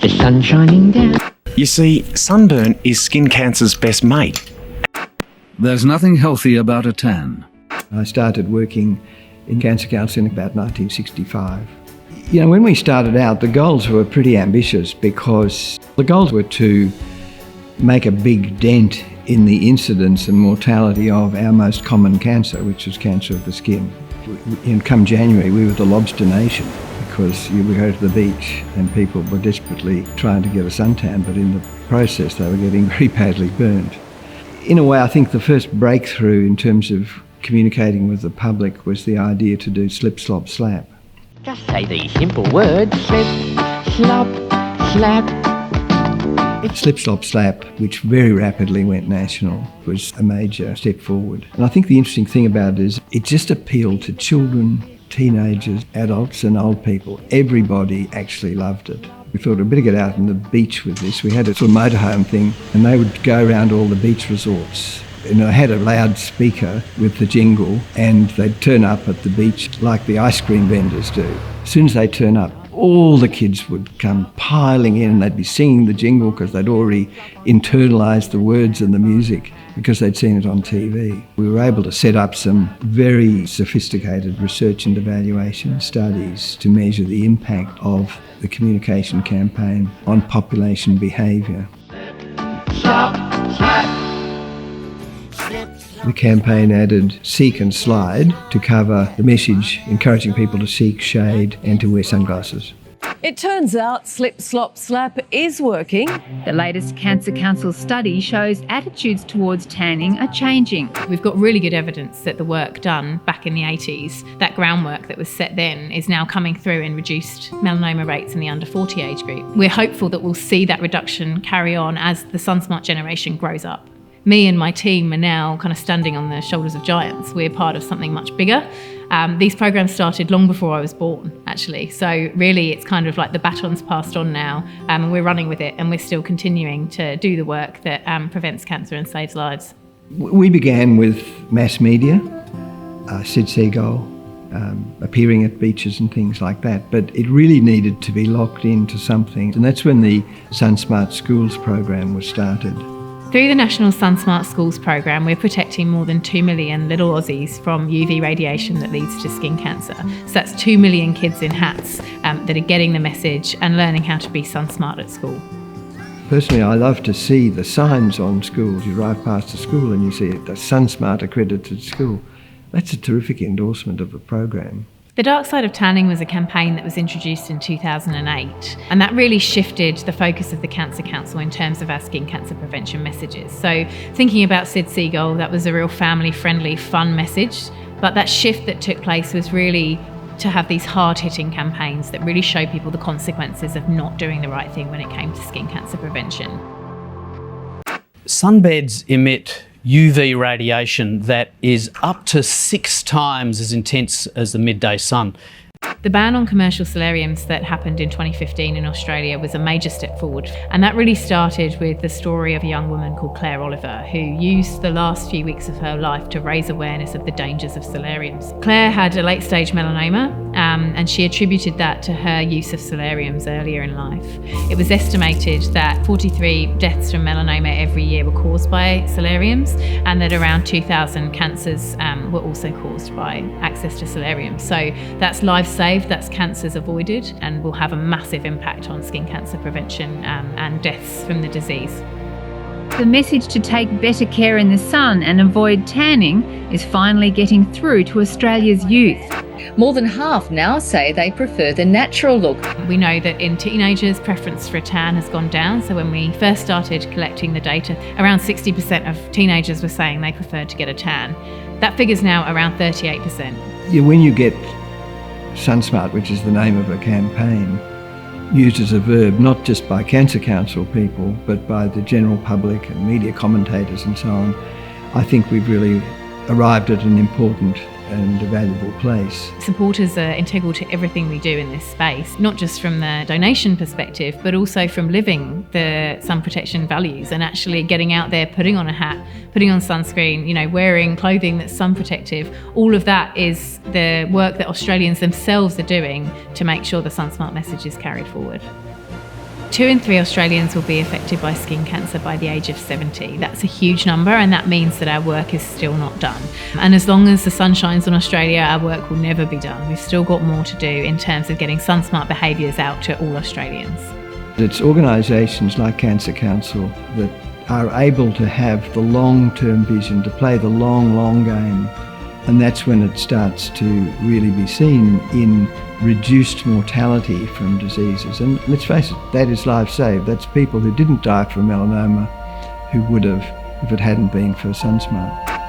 The sun's shining down. You see, sunburn is skin cancer's best mate. There's nothing healthy about a tan. I started working in cancer counselling in about 1965. You know, when we started out, the goals were pretty ambitious because the goals were to make a big dent in the incidence and mortality of our most common cancer, which is cancer of the skin. And come January, we were the Lobster Nation because you would go to the beach and people were desperately trying to get a suntan, but in the process they were getting very badly burned. In a way, I think the first breakthrough in terms of communicating with the public was the idea to do slip, slop, slap. Just say these simple words. Slip, slop, slap. Slip, slop, slap, which very rapidly went national, was a major step forward. And I think the interesting thing about it is it just appealed to children, teenagers, adults and old people. Everybody actually loved it. We thought we'd better get out on the beach with this. We had a sort of motorhome thing and they would go around all the beach resorts. And I had a loudspeaker with the jingle and they'd turn up at the beach like the ice cream vendors do. As soon as they turn up, all the kids would come piling in and they'd be singing the jingle because they'd already internalised the words and the music because they'd seen it on TV. We were able to set up some very sophisticated research and evaluation studies to measure the impact of the communication campaign on population behaviour. The campaign added seek and slide to cover the message encouraging people to seek shade and to wear sunglasses. It turns out slip, slop, slap is working. The latest Cancer Council study shows attitudes towards tanning are changing. We've got really good evidence that the work done back in the 80s, that groundwork that was set then, is now coming through in reduced melanoma rates in the under 40 age group. We're hopeful that we'll see that reduction carry on as the SunSmart generation grows up. Me and my team are now kind of standing on the shoulders of giants. We're part of something much bigger. These programs started long before I was born, actually. So really, it's kind of like the baton's passed on now, and we're running with it, and we're still continuing to do the work that prevents cancer and saves lives. We began with mass media, Sid Seagull, appearing at beaches and things like that, but it really needed to be locked into something, and that's when the SunSmart Schools program was started. Through the National SunSmart Schools programme, we're protecting more than 2 million little Aussies from UV radiation that leads to skin cancer. So that's 2 million kids in hats that are getting the message and learning how to be sun-smart at school. Personally, I love to see the signs on schools. You drive past a school and you see it, the SunSmart accredited school. That's a terrific endorsement of the program. The Dark Side of Tanning was a campaign that was introduced in 2008, and that really shifted the focus of the Cancer Council in terms of our skin cancer prevention messages. So thinking about Sid Seagull, that was a real family-friendly, fun message, but that shift that took place was really to have these hard-hitting campaigns that really show people the consequences of not doing the right thing when it came to skin cancer prevention. Sunbeds emit UV radiation that is up to 6 times as intense as the midday sun. The ban on commercial solariums that happened in 2015 in Australia was a major step forward, and that really started with the story of a young woman called Claire Oliver who used the last few weeks of her life to raise awareness of the dangers of solariums. Claire had a late stage melanoma and she attributed that to her use of solariums earlier in life. It was estimated that 43 deaths from melanoma every year were caused by solariums, and that around 2,000 cancers were also caused by access to solariums. So that's lives saved, that's cancers avoided, and will have a massive impact on skin cancer prevention and deaths from the disease. The message to take better care in the sun and avoid tanning is finally getting through to Australia's youth. More than half now say they prefer the natural look. We know that in teenagers, preference for a tan has gone down. So when we first started collecting the data, around 60% of teenagers were saying they preferred to get a tan. That figure's now around 38%. Yeah, when you get SunSmart, which is the name of a campaign, used as a verb not just by Cancer Council people but by the general public and media commentators and so on, I think we've really arrived at an important and a valuable place. Supporters are integral to everything we do in this space, not just from the donation perspective, but also from living the sun protection values and actually getting out there, putting on a hat, putting on sunscreen, wearing clothing that's sun protective. All of that is the work that Australians themselves are doing to make sure the SunSmart message is carried forward. 2 in 3 Australians will be affected by skin cancer by the age of 70. That's a huge number, and that means that our work is still not done. And as long as the sun shines on Australia, our work will never be done. We've still got more to do in terms of getting sun-smart behaviours out to all Australians. It's organisations like Cancer Council that are able to have the long-term vision, to play the long game. And that's when it starts to really be seen in reduced mortality from diseases. And let's face it, that is life saved. That's people who didn't die from melanoma who would have if it hadn't been for SunSmart.